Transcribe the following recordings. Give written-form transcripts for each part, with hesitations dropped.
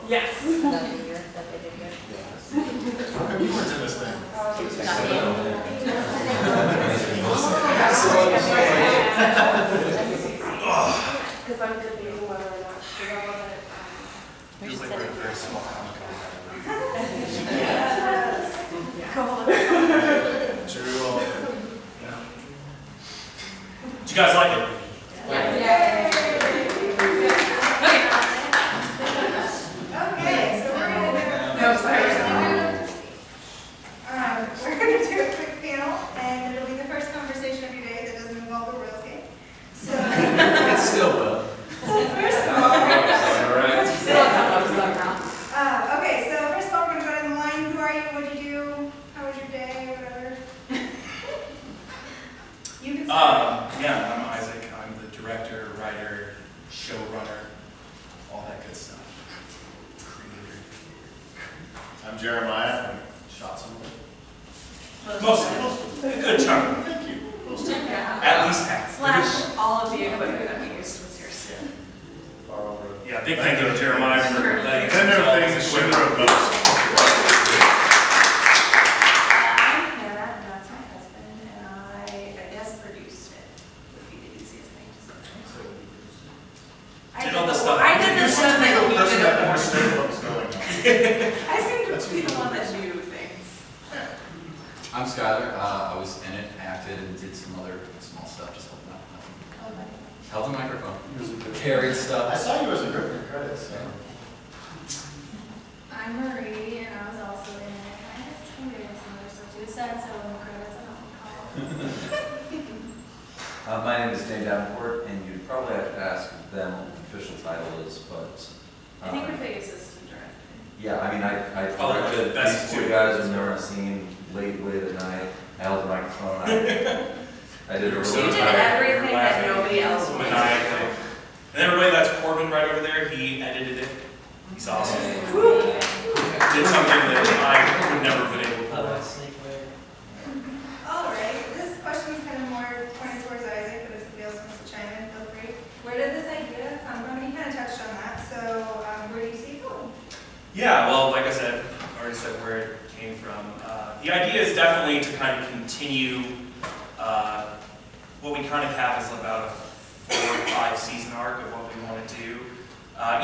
Yes. That they did here. How come you weren't in this thing? Because I'm debating whether or not to go on it. Feels like we're a very small comic. True. Yeah. Did you guys like it? Okay, so we're going to do a quick panel, and it'll be the first conversation of your day that doesn't involve the Royals game. So, It still will. first of all, okay, so first of all, we're going to go down the line. Who are you? What do you do? How was your day? Whatever. You can start. Yeah, I'm Isaac. I'm the director, writer, showrunner, all that good stuff. Creator. I'm Jeremiah. I shot some of it. Most of it. A good chunk. Thank you. At least half. Slash all of the equipment that we used was yours. Yeah, big thank you to Jeremiah for letting us. Then there are things that should have most. I'm Hannah, and that's my husband, and I guess produced it. Would be the easiest thing to say. Did all the stuff. I did the stuff that you Person did. that understood what was going on. I seem to be the one that knew things. I'm Skylar. I was in it, acted, and did some other small stuff, just helping out. Held the microphone. Carried I stuff. saw you as a grip in credits. So. I'm Marie, and I was also in it. I guess I'm doing some other stuff too. It said so in the credits. I don't know. My name is Dave Davenport, and you'd probably have to ask them what the official title is, but I think we're the assistant director. yeah, I mean, I Probably directed the best these two two. guys when they were on a scene late at night. I held the microphone. I did a You You really did tired. everything that nobody else would. Maniacally. And everybody, that's Corbin right over there. He edited it. He's awesome. Did something that I would never been able to pull off. All right, this question is kind of more pointed towards Isaac, but if somebody else wants to chime in, feel free. Where did this idea come from? You kind of touched on that, so where do you see it going? Yeah, well, like I said, I already said where it came from. The idea is definitely to kind of continue what we kind of have is about a 4 or 5 season arc of what we want to do.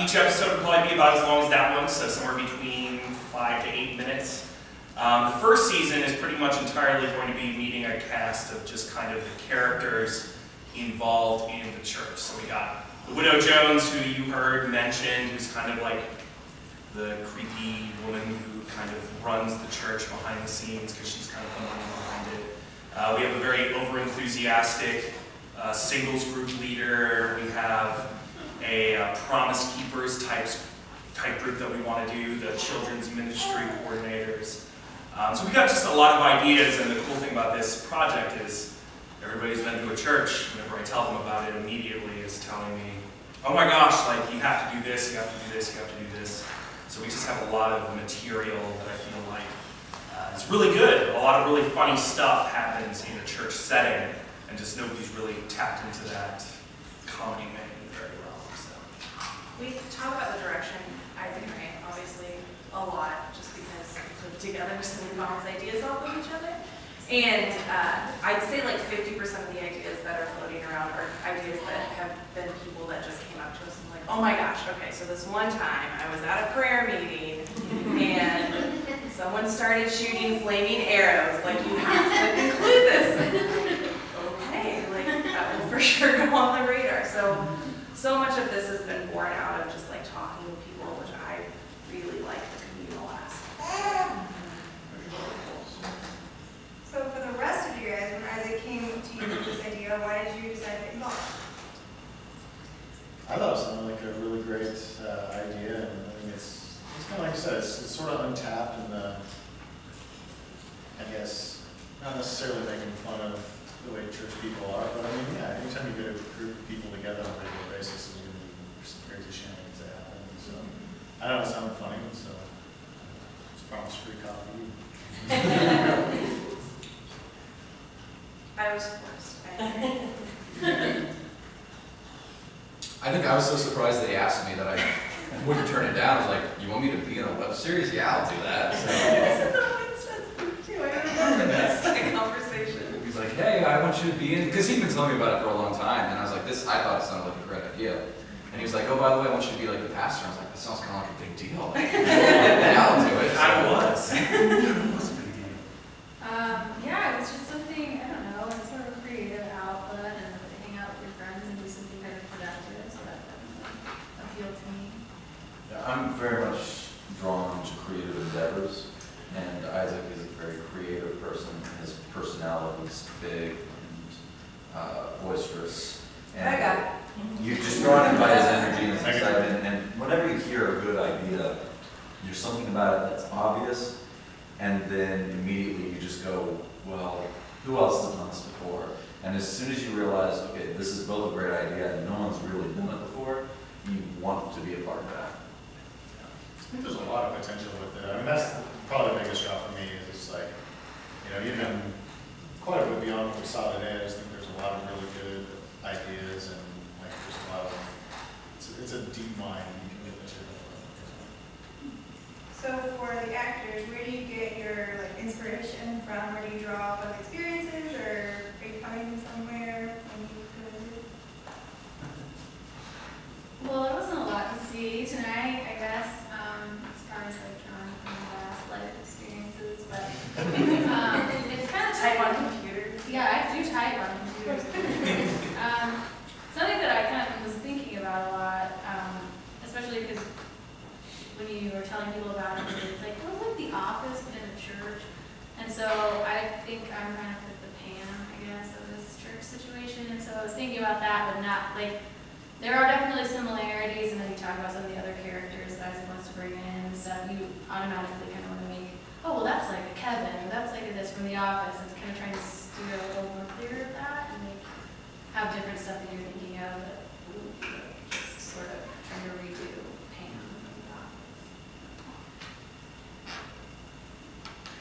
Each episode will probably be about as long as that one, so somewhere between 5 to 8 minutes. The first season is pretty much entirely going to be meeting a cast of just kind of the characters involved in the church. So we got the Widow Jones, who you heard mentioned, who's kind of like the creepy woman who kind of runs the church behind the scenes because she's kind of the money behind it. We have a very over-enthusiastic singles group leader. We have a Promise Keepers type group that we want to do, the children's ministry coordinators. So we got just a lot of ideas, and the cool thing about this project is everybody who's been to a church, whenever I tell them about it immediately, is telling me, oh my gosh, like you have to do this, you have to do this, you have to do this. So we just have a lot of material that I feel like is really good. A lot of really funny stuff happens in a church setting, and just nobody's really tapped into that comedy vein very well. So. We talk about the direction, Isaac and I, obviously, a lot, just because we live together, so we bounce ideas off of each other. And I'd say like 50% of the ideas that are floating around are ideas that have been people that just came up to us and like, oh my gosh, okay, so this one time I was at a prayer meeting and someone started shooting flaming arrows, like you have to include this. Okay, like that will for sure go on the radar. So much of this has been born out of just like talking to people, which I really like the communal aspect. So for the rest of you guys, when Isaac came to you with this idea, why did you decide to get involved? I thought it sounded like a really great idea, and I think it's kind of like you said, it's sort of untapped, and I guess not necessarily making fun of the way church people are, but I mean, yeah, anytime you get a group of people together on a regular basis, there's some crazy shenanigans that happen. So I know it sounded funny, so just promise free coffee. I was forced. I think I was so surprised they asked me that I wouldn't turn it down. I was like, you want me to be in a web series? Yeah, I'll do that. So Isn't that what it says too? I remember this like conversation. he's like, hey, I want you to be in, because he'd been telling me about it for a long time, and I was like, I thought it sounded like a great idea. And he was like, oh, by the way, I want you to be like the pastor. I was like, that sounds kind of like a big deal. Like, yeah, I'll do it. It kind of was. It was a big deal. Yeah, it was just something, I don't know, it's sort of a creative outlet and hang out with your friends and do something kind of productive, so that definitely appealed to me. Yeah, I'm very much drawn to creative endeavors, and Isaac is a very creative person. His personality is big and boisterous. And I got it. you're just drawn in by his energy and his excitement, and whenever you hear a good idea, there's something about it that's obvious, and then immediately you just go, well, who else has done this before? And as soon as you realize, okay, this is both a great idea and no one's really done it before, you want to be a part of that. I think there's a lot of potential with it. I mean, that's probably the biggest draw for me, is it's like, even quite a bit beyond what we saw today. I just think there's a lot of really good ideas, and like there's a lot of, it's a deep mind you can get material from. So for the actors, where do you get your like inspiration from? Where do you draw from experiences, or are you coming somewhere when you go to? Well, there wasn't a lot to see tonight, I guess, as far as like drawing from the last life experiences, but it's kind of Type on computers. Yeah, I do type on computers. Something that I kind of was thinking about a lot, especially because when you were telling people about it, it's like, oh, like The Office, but in a church. And so I think I'm kind of like the Pam, I guess, of this church situation. And so I was thinking about that, but not like, there are definitely similarities, and then you talk about some of the other characters that Isaac wants to bring in and stuff. You automatically kind of want to make, oh, well, that's like a Kevin, or that's like a this from The Office. And kind of trying to steer a little more clear of that and like have different stuff that you're thinking of that just sort of trying to redo Pam from The Office.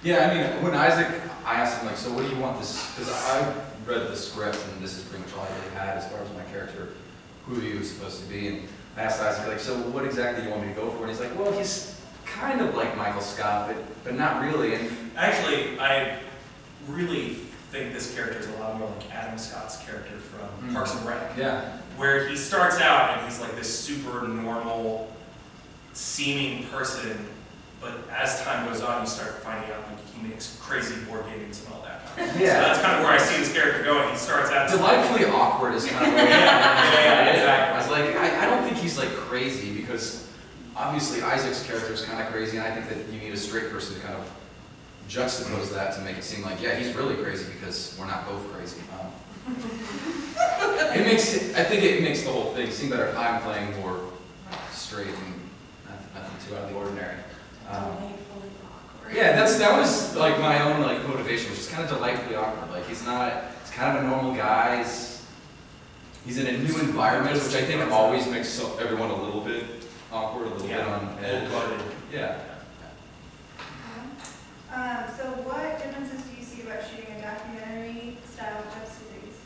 Yeah, I mean, when Isaac, I asked him, like, so what do you want this, because I read the script, and this is pretty much all I really had as far as my character, who he was supposed to be, and I asked Isaac, like, so what exactly do you want me to go for? And he's like, well, he's kind of like Michael Scott, but not really. And Actually, I really think this character is a lot more like Adam Scott's character from Parks and Rec. yeah, Where he starts out and he's like this super normal seeming person, but as time goes on, you start finding out like he makes crazy board games and all that kind of stuff. Yeah. So that's kind of where I see this character going. He starts out delightfully awkward is kind of what yeah, exactly. I was like, I don't think he's like crazy, because obviously Isaac's character is kind of crazy, and I think that you need a straight person to kind of juxtapose that to make it seem like, yeah, he's really crazy because we're not both crazy. I think it makes the whole thing seem better if I'm playing more straight and nothing too out of the ordinary. Delightfully awkward. Yeah, that was like my own like motivation, which is kind of delightfully awkward. Like he's kind of a normal guy. He's in a new environment, which I think always makes everyone a little bit awkward, a little bit on edge. Yeah. So what differences do you see about shooting a documentary style web series?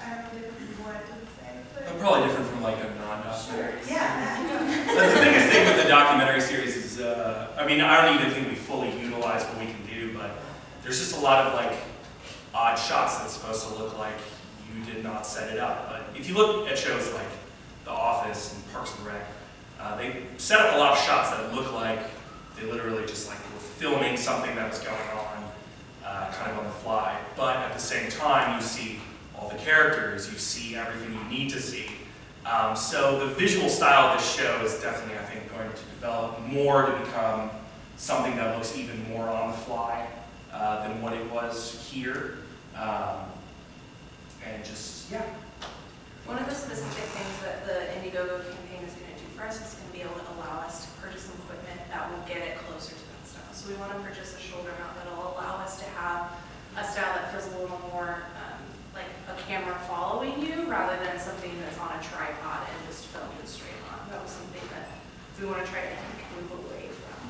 I don't know the difference in what does it say? But Probably different from like a non-documentary. yeah, The biggest thing with the documentary series is, I mean, I don't even think we fully utilize what we can do, but there's just a lot of like odd shots that's supposed to look like you did not set it up. But if you look at shows like The Office and Parks and Rec, they set up a lot of shots that look like they literally just like were filming something that was going on, kind of on the fly. But at the same time, you see all the characters, you see everything you need to see. So the visual style of this show is definitely, I think, going to develop more to become something that looks even more on the fly than what it was here. And just, yeah. One of the specific things that the Indiegogo campaign is going to do for us is going to be able to allow us to purchase some equipment that will get it closer to that style. So we want to purchase a shoulder mount that will allow us to have a style that feels a little more like a camera following you rather than something that's on a tripod and just filmed straight on. That was something that we want to try to move away from.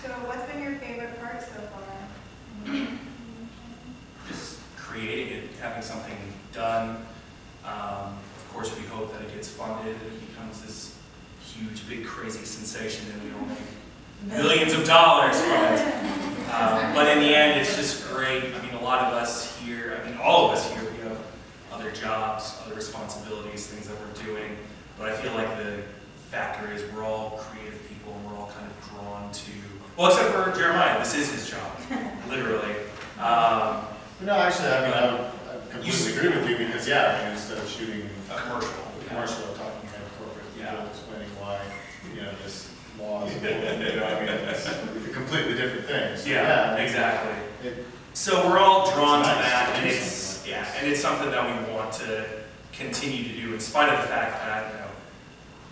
so what's been your favorite part so far? Just creating it, having something done. Of course, we hope that it gets funded and it becomes this huge, big, crazy sensation and we all make millions of dollars from it. But in the end, it's just great. I mean, a lot of us here, I mean, all of us here, we have other jobs, other responsibilities, things that we're doing. But I feel like the factor is we're all creative people and we're all kind of drawn to, well, except for Jeremiah, this is his job, literally. No, actually, I mean, I completely agree with you because, yeah, I mean, instead of shooting A commercial. or talking head corporate people, Yeah. explaining why, this law is important, I mean, it's a completely different thing. So, Yeah, exactly. It, So we're all drawn to It's nice that, to and do it's something like yeah, this. and it's something that we want to continue to do, in spite of the fact that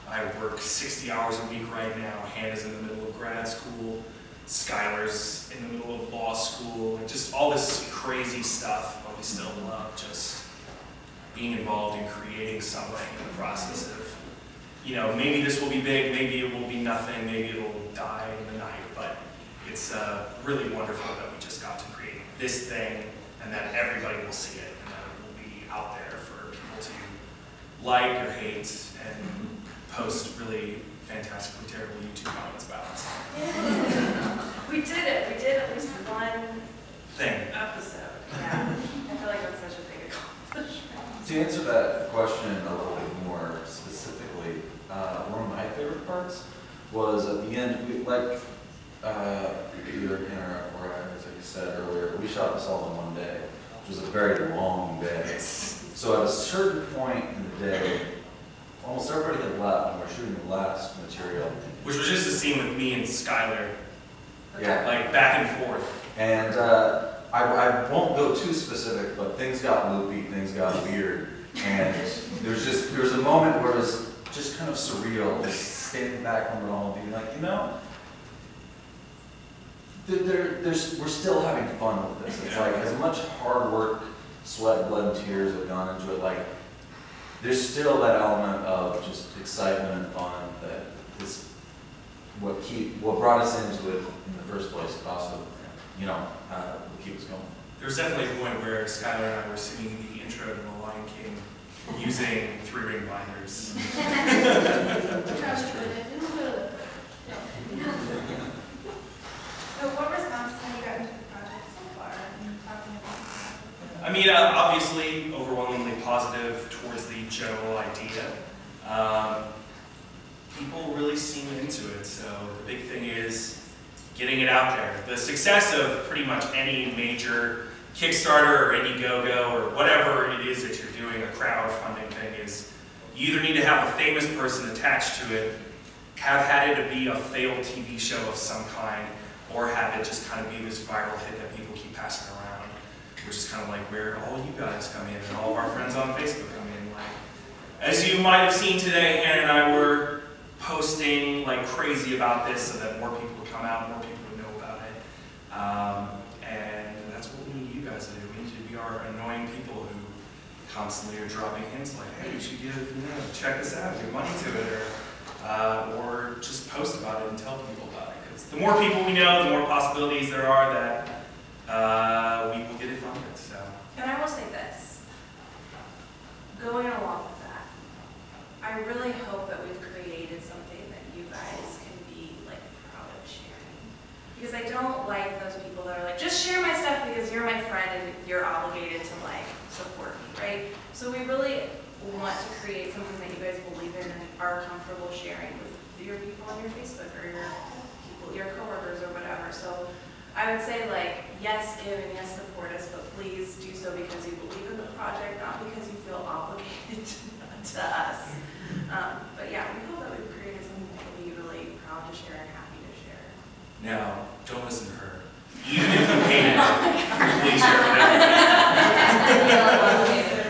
I work 60 hours a week right now. Hannah's in the middle of grad school, Skylar's in the middle of law school, and just all this crazy stuff. But we still love just being involved in creating something in the process of, maybe this will be big, maybe it will be nothing, maybe it will die in the night, but it's really wonderful that we just got to create this thing and that everybody will see it and that it will be out there for people to like or hate and post really fantastically terrible YouTube comments about us. We did it. We did at least one Thing. episode. Yeah. I feel like that's such a big accomplishment. To answer that question a little bit more specifically, one of my favorite parts was at the end, either Hannah or I, as I said earlier, we shot this all in one day, which was a very long day. So at a certain point in the day, almost everybody had left and we're shooting the last material. Which was just a scene with me and Skylar, Yeah. like back and forth. And I won't go too specific, but things got loopy, things got weird. And there was a moment where it was just kind of surreal, just standing back from it all and being like, we're still having fun with this. It's like as much hard work, sweat, blood, and tears have gone into it, like there's still that element of just excitement and fun that is what brought us into it in the first place. Also, will keep us going. There was definitely a point where Skylar and I were singing the intro to The Lion King using 3-ring binders. That's true. So what responses have you gotten to the project so far and talking about it? I mean, obviously, overwhelmingly positive towards the general idea. People really seem into it, so the big thing is getting it out there. The success of pretty much any major Kickstarter or Indiegogo or whatever it is that you're doing, a crowdfunding thing, is you either need to have a famous person attached to it, have had it be a failed TV show of some kind, or have it just kind of be this viral hit that people keep passing around, which is kind of like where all you guys come in and all of our friends on Facebook come in. Like, as you might have seen today, Hannah and I were posting like crazy about this so that more people would come out, more people would know about it. And that's what we need you guys to do. We need you to be our annoying people who constantly are dropping hints like, hey, you should check this out, give money to it, or just post about it and tell people about it. Because the more people we know, the more possibilities there are that we will get it funded. So. And I will say this, going along with that, I really hope that we've created something that you guys can be like proud of sharing. Because I don't like those people that are like, just share my stuff because you're my friend and you're obligated to like support me, right? So we really want to create something that you guys believe in and are comfortable sharing with your people on your Facebook or your people, your coworkers or whatever. So I would say like, yes, give and yes, support us, but please do so because you believe in the project, not because you feel obligated to us. But yeah, we hope that we've created something that you'll be really proud to share and happy to share. Now, don't listen to her. Even if you hate it, please share it.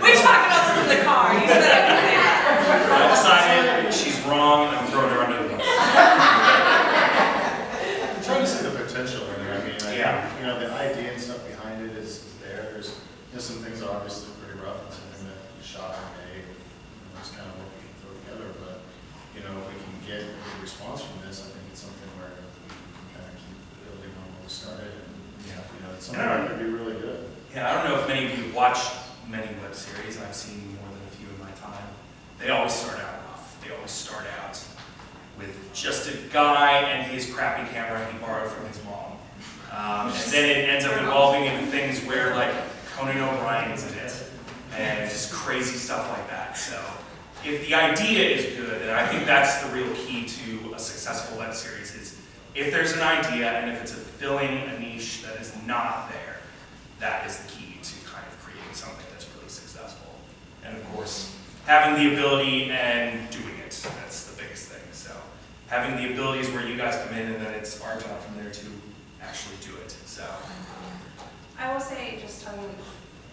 We talked about this in the car. You said I could say that. I decided she's wrong and I'm throwing her under the bus. I'm trying to see the potential in it. I mean, Yeah. the idea and stuff behind it is there. There's some things that are obviously pretty rough and something that you shot in a day. That's kind of what we can throw together. But if we can get a good response from this, I think it's something where we can kind of keep building on what we started. And it's something that could be really good. Yeah, I don't know if many of you watch many web series. I've seen more than a few in my time. they always start out rough. They always start out with just a guy and his crappy camera he borrowed from his mom. And then it ends up evolving into things where like Conan O'Brien's in it, and just crazy stuff like that. So if the idea is good, and I think that's the real key to a successful web series, is if there's an idea and if it's filling a niche that is not there, that is the key to kind of creating something that's really successful. And of course, having the ability and doing it, that's the biggest thing. So having the abilities where you guys come in and then it's our job from there to actually do it. So I will say, just telling you,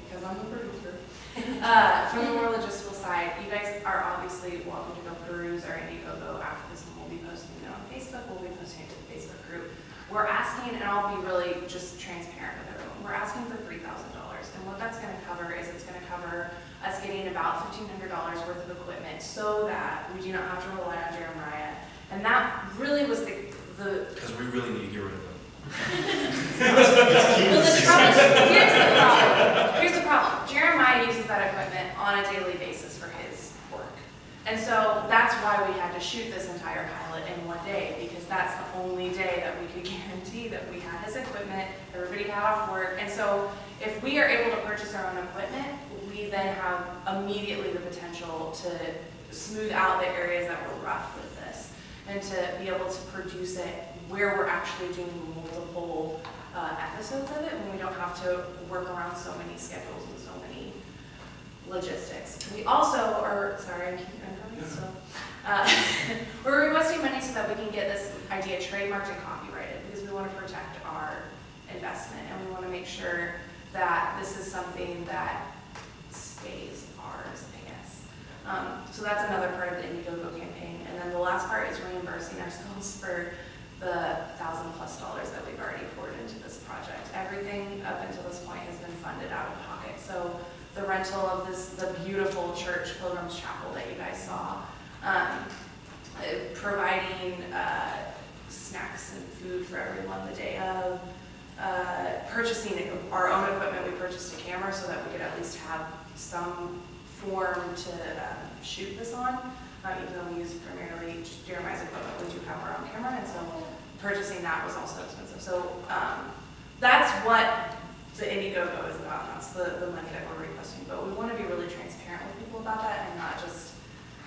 because I'm the producer, from the more logistical side, you guys are obviously welcome to go peruse our Indiegogo after this, and we'll be posting it on Facebook, we'll be posting it to the Facebook group. We're asking, and I'll be really just transparent with everyone, we're asking for $3,000, and what that's going to cover is it's going to cover us getting about $1,500 worth of equipment so that we do not have to rely on Jeremiah. And that really was the because we really need to get rid of them. Well, the trouble, here's the problem. Jeremiah uses that equipment on a daily basis for his work. And so that's why we had to shoot this entire pilot in one day, because that's the only day that we could guarantee that we had his equipment, everybody got off work. And so if we are able to purchase our own equipment, we then have immediately the potential to smooth out the areas that were rough with this, and to be able to produce it where we're actually doing multiple episodes of it, when we don't have to work around so many schedules and so many logistics. We also are, sorry, I'm coming, so we're requesting money so that we can get this idea trademarked and copyrighted, because we want to protect our investment, and we want to make sure that this is something that stays ours, I guess. So that's another part of the Indiegogo campaign. And then the last part is reimbursing ourselves for the $1,000+ that we've already poured into this project. Everything up until this point has been funded out of pocket. So the rental of the beautiful church, Pilgrim's Chapel, that you guys saw, providing snacks and food for everyone the day of, purchasing our own equipment. We purchased a camera so that we could at least have some form to shoot this on. Even though we use primarily Jeremiah's equipment, we do have our own camera, and so purchasing that was also expensive. So that's what the Indiegogo is about, and that's the money that we're requesting. But we want to be really transparent with people about that, and not just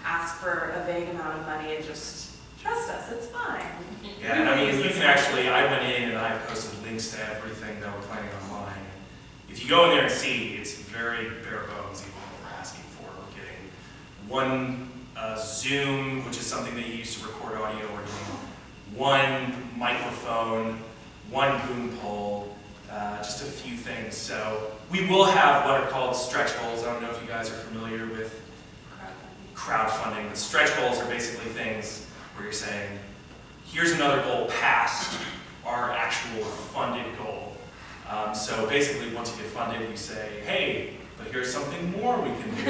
ask for a vague amount of money and just trust us, it's fine. Yeah, and I mean, you can actually, I went in and I posted links to everything that we're planning online. If you go in there and see, it's very bare bones even what we're asking for. We're getting one Zoom, which is something that you use to record audio, or one microphone, one boom pole, just a few things. So we will have what are called stretch goals. I don't know if you guys are familiar with crowdfunding, but stretch goals are basically things where you're saying, here's another goal past our actual funded goal. So basically, once you get funded, you say, hey, but here's something more we can do.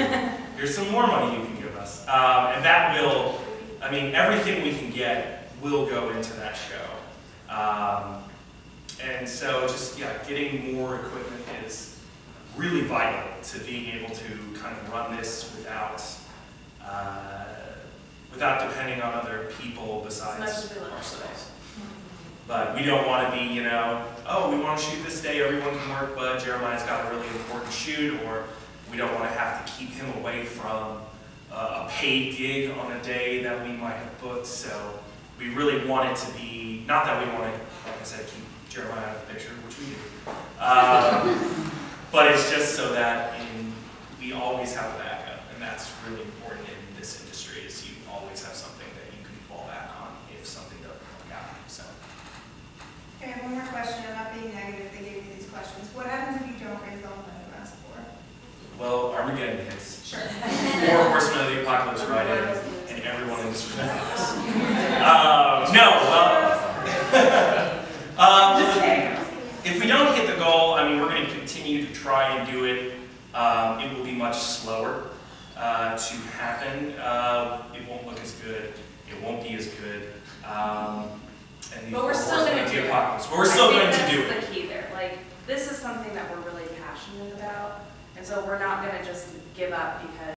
Here's some more money you can give us. And that will, I mean, everything we can get will go into that show. And so just, yeah, getting more equipment is really vital to being able to kind of run this without depending on other people besides ourselves. But we don't want to be, you know, oh, we want to shoot this day, everyone can work, but Jeremiah's got a really important shoot, or we don't want to have to keep him away from a paid gig on a day that we might have booked. So we really want it to be, not that we want to, like I said, keep Jeremiah out of the picture, which we do. But it's just so that we always have a backup, and that's really important in this industry, is you always have something that you can fall back on if something doesn't work out. So. Okay, one more question. I'm not being negative. They gave me these questions. What happens if you don't raise all the money you asked for? Well, Armageddon hits. Sure. 4 horsemen of the apocalypse ride in, and everyone in this room dies. No, if we don't hit the goal, I mean, we're going to continue to try and do it. It will be much slower to happen. It won't look as good. It won't be as good. But we're still going to do it. But we're still going to do it. That's the key there. Like, this is something that we're really passionate about, and so we're not going to just give up because